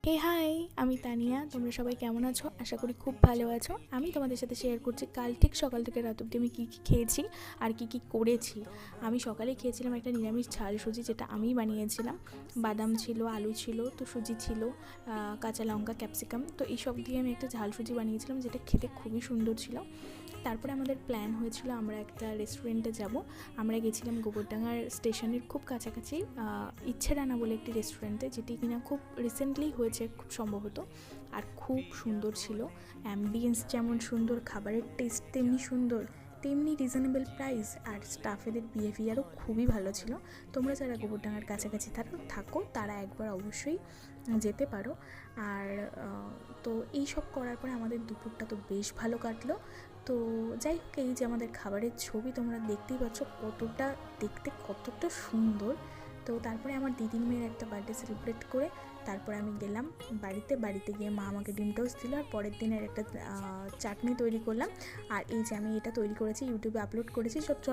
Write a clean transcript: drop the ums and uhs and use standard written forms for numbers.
হে high, আমি তানিয়া। তোমরা সবাই কেমন আছো? আশা করি খুব ভালো আছো। আমি তোমাদের সাথে শেয়ার করছি কাল ঠিক সকাল থেকে রাত অবধি আমি কী কী খেয়েছি আর কী কী করেছি। আমি সকালে খেয়েছিলাম একটা নিরামিষ ঝাল সুজি, যেটা আমিই বানিয়েছিলাম। বাদাম ছিল, আলু ছিল, তো সুজি ছিল, কাঁচা লঙ্কা, ক্যাপসিকাম, তো এইসব দিয়ে আমি একটা ঝাল সুজি বানিয়েছিলাম, যেটা খেতে খুবই সুন্দর ছিল। তারপরে আমাদের প্ল্যান হয়েছিল আমরা একটা রেস্টুরেন্টে যাব। আমরা গেছিলাম গোবরডাঙ্গার স্টেশনের খুব কাছাকাছি ইচ্ছেরানা বলে একটি রেস্টুরেন্টে, যেটি কিনা খুব রিসেন্টলি হয়েছে খুব সম্ভবত, আর খুব সুন্দর ছিল। অ্যাম্বিয়েন্স যেমন সুন্দর, খাবারের টেস্ট তেমনি সুন্দর, তেমনি রিজনেবল প্রাইস, আর স্টাফেদের বিহেভিয়ারও খুবই ভালো ছিল। তোমরা যারা গোবরডাঙ্গার কাছাকাছি থাকো তারা একবার অবশ্যই যেতে পারো। আর তো এইসব করার পরে আমাদের দুপুরটা তো বেশ ভালো কাটলো। তো যাই হোক, এই যে আমাদের খাবারের ছবি তোমরা দেখতেই পাচ্ছ কতটা দেখতে কতটা সুন্দর। তো তারপরে আমার দিদির মেয়ের একটা বার্থডে সেলিব্রেট করে তারপরে আমি গেলাম বাড়িতে গিয়ে মা আমাকে ডিম টোস্ট দিল, আর পরের দিনের একটা চাটনি তৈরি করলাম। আর এই যে আমি এটা তৈরি করেছি, ইউটিউবে আপলোড করেছি, সব